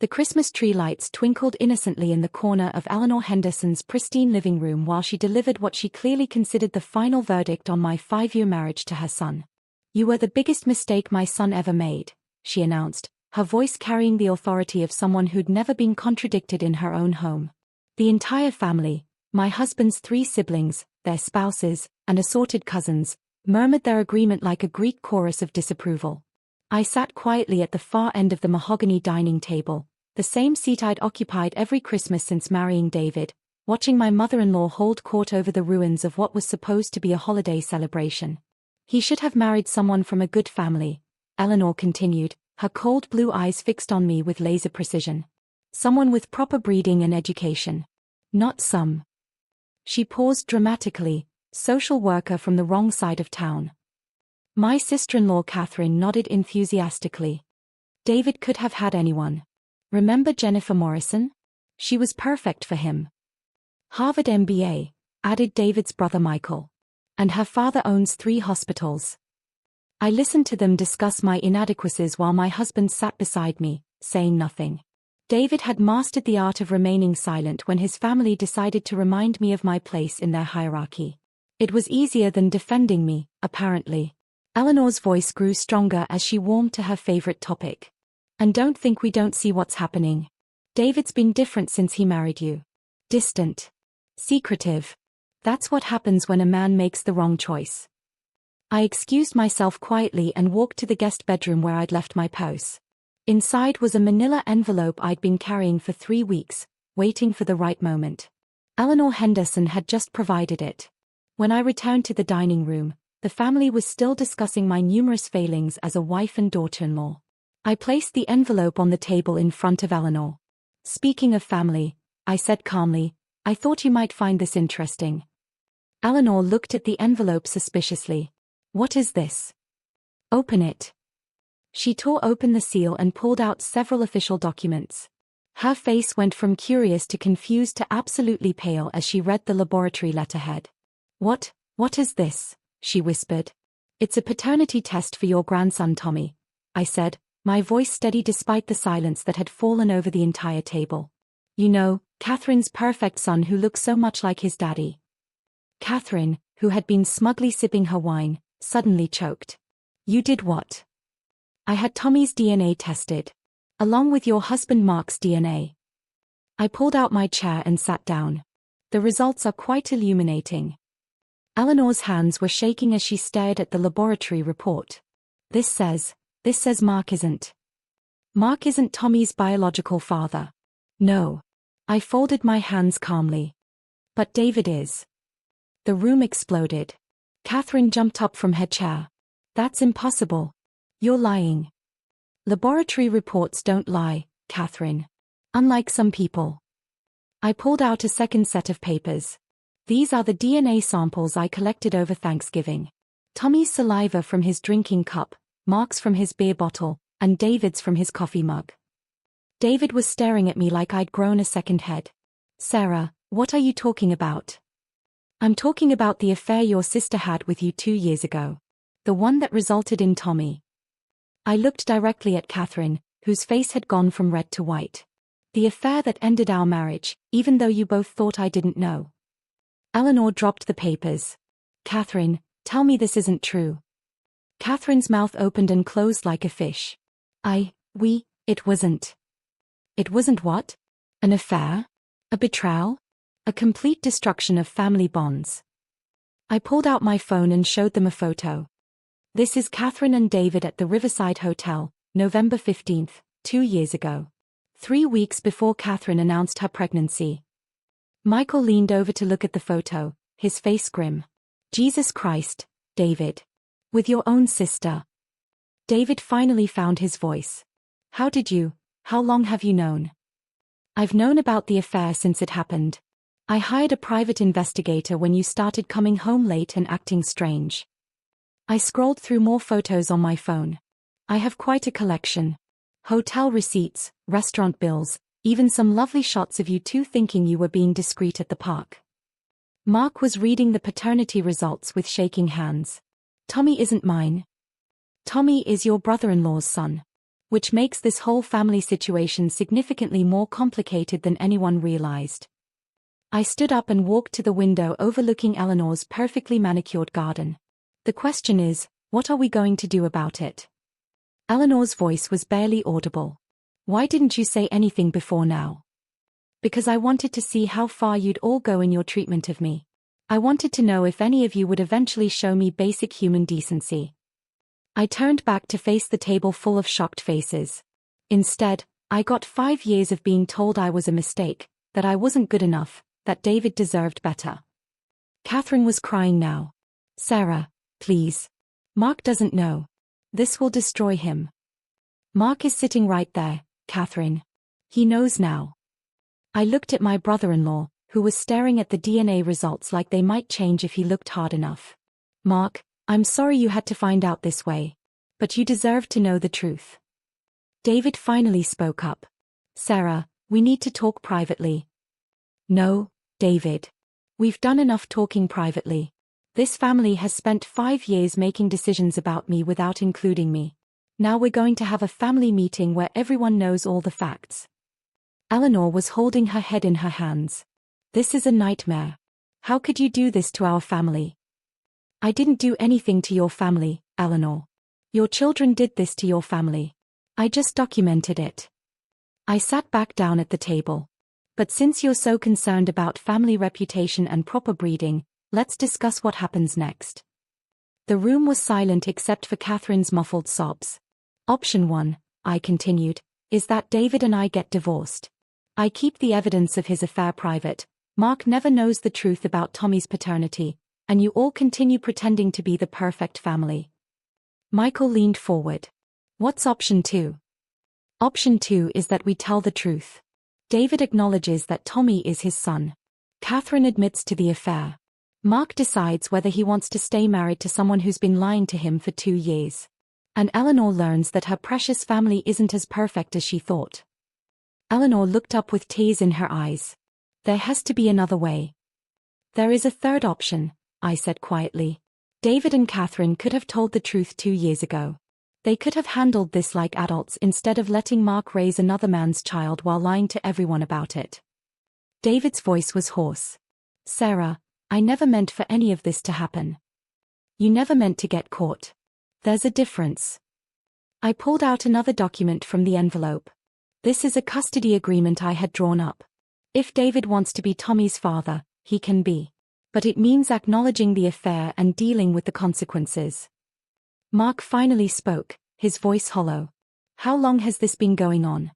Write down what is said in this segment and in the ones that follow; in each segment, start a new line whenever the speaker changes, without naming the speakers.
The Christmas tree lights twinkled innocently in the corner of Eleanor Henderson's pristine living room while she delivered what she clearly considered the final verdict on my 5-year marriage to her son. "You were the biggest mistake my son ever made," she announced, her voice carrying the authority of someone who'd never been contradicted in her own home. The entire family, my husband's 3 siblings, their spouses, and assorted cousins, murmured their agreement like a Greek chorus of disapproval. I sat quietly at the far end of the mahogany dining table, the same seat I'd occupied every Christmas since marrying David, watching my mother-in-law hold court over the ruins of what was supposed to be a holiday celebration. "He should have married someone from a good family," Eleanor continued, her cold blue eyes fixed on me with laser precision. "Someone with proper breeding and education. Not some." She paused dramatically, "social worker from the wrong side of town." My sister-in-law Catherine nodded enthusiastically. "David could have had anyone. Remember Jennifer Morrison? She was perfect for him. Harvard MBA, added David's brother Michael. And her father owns 3 hospitals." I listened to them discuss my inadequacies while my husband sat beside me, saying nothing. David had mastered the art of remaining silent when his family decided to remind me of my place in their hierarchy. It was easier than defending me, apparently. Eleanor's voice grew stronger as she warmed to her favorite topic. "And don't think we don't see what's happening. David's been different since he married you. Distant. Secretive. That's what happens when a man makes the wrong choice." I excused myself quietly and walked to the guest bedroom where I'd left my purse. Inside was a manila envelope I'd been carrying for 3 weeks, waiting for the right moment. Eleanor Henderson had just provided it. When I returned to the dining room, the family was still discussing my numerous failings as a wife and daughter-in-law. I placed the envelope on the table in front of Eleanor. "Speaking of family," I said calmly, "I thought you might find this interesting." Eleanor looked at the envelope suspiciously. "What is this?" "Open it." She tore open the seal and pulled out several official documents. Her face went from curious to confused to absolutely pale as she read the laboratory letterhead. What is this?" she whispered. "It's a paternity test for your grandson Tommy," I said, my voice steady despite the silence that had fallen over the entire table. "You know, Catherine's perfect son who looks so much like his daddy." Catherine, who had been smugly sipping her wine, suddenly choked. "You did what?" "I had Tommy's DNA tested. Along with your husband Mark's DNA." I pulled out my chair and sat down. "The results are quite illuminating." Eleanor's hands were shaking as she stared at the laboratory report. This says Mark isn't Tommy's biological father." "No." I folded my hands calmly. "But David is." The room exploded. Catherine jumped up from her chair. "That's impossible. You're lying." "Laboratory reports don't lie, Catherine. Unlike some people." I pulled out a second set of papers. "These are the DNA samples I collected over Thanksgiving. Tommy's saliva from his drinking cup, Mark's from his beer bottle, and David's from his coffee mug." David was staring at me like I'd grown a second head. "Sarah, what are you talking about?" "I'm talking about the affair your sister had with you 2 years ago. The one that resulted in Tommy." I looked directly at Catherine, whose face had gone from red to white. "The affair that ended our marriage, even though you both thought I didn't know." Eleanor dropped the papers. "Catherine, tell me this isn't true." Catherine's mouth opened and closed like a fish. It wasn't." "It wasn't what? An affair? A betrayal? A complete destruction of family bonds?" I pulled out my phone and showed them a photo. "This is Catherine and David at the Riverside Hotel, November 15th, 2 years ago. 3 weeks before Catherine announced her pregnancy." Michael leaned over to look at the photo, his face grim. "Jesus Christ, David. With your own sister." David finally found his voice. How long have you known?" "I've known about the affair since it happened. I hired a private investigator when you started coming home late and acting strange." I scrolled through more photos on my phone. I have quite a collection. Hotel receipts, restaurant bills, even some lovely shots of you two thinking you were being discreet at the park. Mark was reading the paternity results with shaking hands. "Tommy isn't mine. Tommy is your brother-in-law's son." which makes this whole family situation significantly more complicated than anyone realized. I stood up and walked to the window overlooking Eleanor's perfectly manicured garden. The question is, what are we going to do about it? Eleanor's voice was barely audible. Why didn't you say anything before now? Because I wanted to see how far you'd all go in your treatment of me. I wanted to know if any of you would eventually show me basic human decency. I turned back to face the table full of shocked faces. Instead, I got 5 years of being told I was a mistake, that I wasn't good enough, that David deserved better. Catherine was crying now. Sarah, please. Mark doesn't know. This will destroy him. Mark is sitting right there, Catherine. He knows now. I looked at my brother-in-law, who was staring at the DNA results like they might change if he looked hard enough. Mark, I'm sorry you had to find out this way. But you deserve to know the truth. David finally spoke up. Sarah, we need to talk privately. No, David. We've done enough talking privately. This family has spent 5 years making decisions about me without including me. Now we're going to have a family meeting where everyone knows all the facts. Eleanor was holding her head in her hands. This is a nightmare. How could you do this to our family? I didn't do anything to your family, Eleanor. Your children did this to your family. I just documented it. I sat back down at the table. But since you're so concerned about family reputation and proper breeding, let's discuss what happens next. The room was silent except for Catherine's muffled sobs. Option 1, I continued, is that David and I get divorced. I keep the evidence of his affair private. Mark never knows the truth about Tommy's paternity, and you all continue pretending to be the perfect family. Michael leaned forward. What's option 2? Option 2 is that we tell the truth. David acknowledges that Tommy is his son. Catherine admits to the affair. Mark decides whether he wants to stay married to someone who's been lying to him for 2 years. And Eleanor learns that her precious family isn't as perfect as she thought. Eleanor looked up with tears in her eyes. There has to be another way. There is a third option, I said quietly. David and Catherine could have told the truth 2 years ago. They could have handled this like adults instead of letting Mark raise another man's child while lying to everyone about it. David's voice was hoarse. Sarah, I never meant for any of this to happen. You never meant to get caught. There's a difference. I pulled out another document from the envelope. This is a custody agreement I had drawn up. If David wants to be Tommy's father, he can be. But it means acknowledging the affair and dealing with the consequences. Mark finally spoke, his voice hollow. How long has this been going on?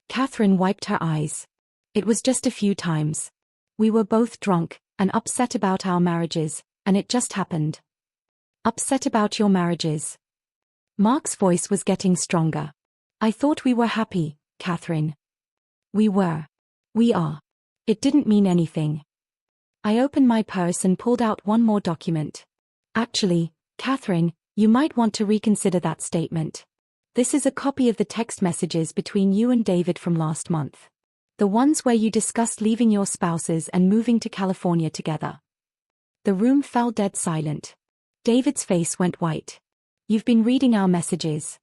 Catherine wiped her eyes. It was just a few times. We were both drunk and upset about our marriages, and it just happened. Upset about your marriages? Mark's voice was getting stronger. I thought we were happy, Catherine. We were. We are. It didn't mean anything. I opened my purse and pulled out one more document. Actually, Catherine, you might want to reconsider that statement. This is a copy of the text messages between you and David from last month. The ones where you discussed leaving your spouses and moving to California together. The room fell dead silent. David's face went white. You've been reading our messages.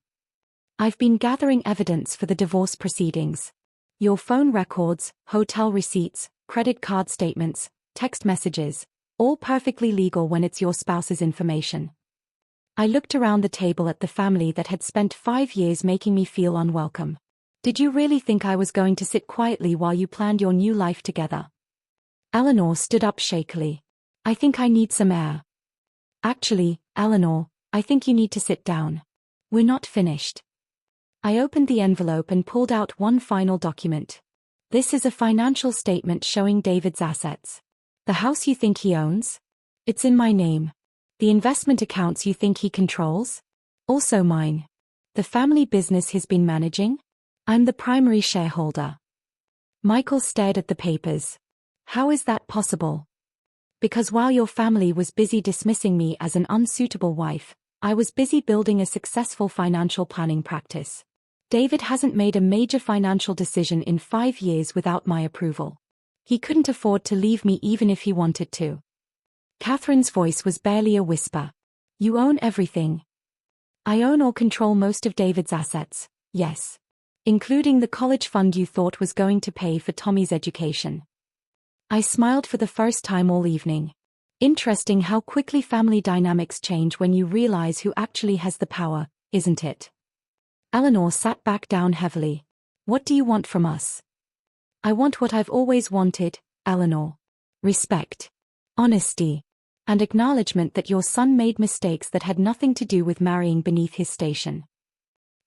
I've been gathering evidence for the divorce proceedings. Your phone records, hotel receipts, credit card statements, text messages, all perfectly legal when it's your spouse's information. I looked around the table at the family that had spent 5 years making me feel unwelcome. Did you really think I was going to sit quietly while you planned your new life together? Eleanor stood up shakily. I think I need some air. Actually, Eleanor, I think you need to sit down. We're not finished. I opened the envelope and pulled out one final document. This is a financial statement showing David's assets. The house you think he owns? It's in my name. The investment accounts you think he controls? Also mine. The family business he's been managing? I'm the primary shareholder. Michael stared at the papers. How is that possible? Because while your family was busy dismissing me as an unsuitable wife, I was busy building a successful financial planning practice. David hasn't made a major financial decision in 5 years without my approval. He couldn't afford to leave me even if he wanted to. Catherine's voice was barely a whisper. You own everything. I own or control most of David's assets. Yes. Including the college fund you thought was going to pay for Tommy's education. I smiled for the first time all evening. Interesting how quickly family dynamics change when you realize who actually has the power, isn't it? Eleanor sat back down heavily. What do you want from us? I want what I've always wanted, Eleanor. Respect. Honesty. And acknowledgement that your son made mistakes that had nothing to do with marrying beneath his station.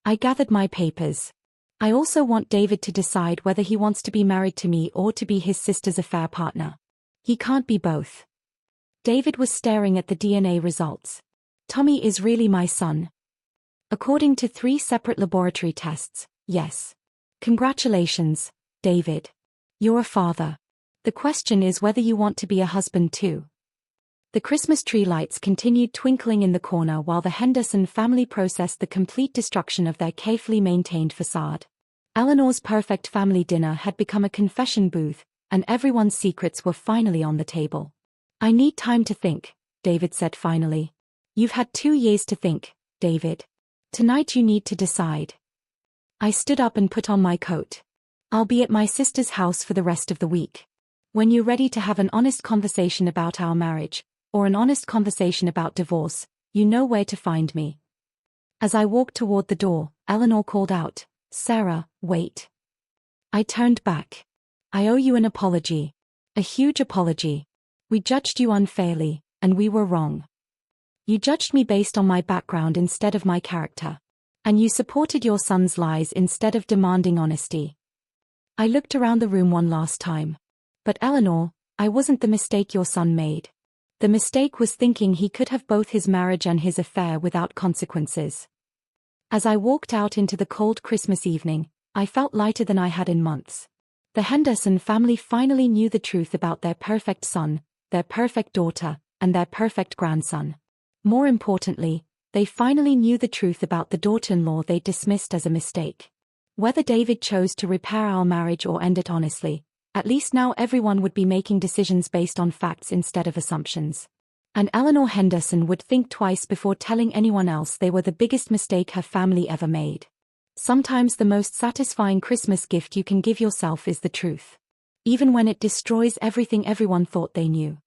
I gathered my papers. I also want David to decide whether he wants to be married to me or to be his sister's affair partner. He can't be both. David was staring at the DNA results. Tommy is really my son. According to 3 separate laboratory tests, yes. Congratulations, David. You're a father. The question is whether you want to be a husband too. The Christmas tree lights continued twinkling in the corner while the Henderson family processed the complete destruction of their carefully maintained facade. Eleanor's perfect family dinner had become a confession booth, and everyone's secrets were finally on the table. I need time to think, David said finally. You've had 2 years to think, David. Tonight you need to decide. I stood up and put on my coat. I'll be at my sister's house for the rest of the week. When you're ready to have an honest conversation about our marriage, or an honest conversation about divorce, you know where to find me. As I walked toward the door, Eleanor called out, Sarah, wait. I turned back. I owe you an apology. A huge apology. We judged you unfairly, and we were wrong. You judged me based on my background instead of my character. And you supported your son's lies instead of demanding honesty. I looked around the room one last time. But Eleanor, I wasn't the mistake your son made. The mistake was thinking he could have both his marriage and his affair without consequences. As I walked out into the cold Christmas evening, I felt lighter than I had in months. The Henderson family finally knew the truth about their perfect son, their perfect daughter, and their perfect grandson. More importantly, they finally knew the truth about the daughter-in-law they dismissed as a mistake. Whether David chose to repair our marriage or end it honestly, at least now everyone would be making decisions based on facts instead of assumptions. And Eleanor Henderson would think twice before telling anyone else they were the biggest mistake her family ever made. Sometimes the most satisfying Christmas gift you can give yourself is the truth. Even when it destroys everything everyone thought they knew.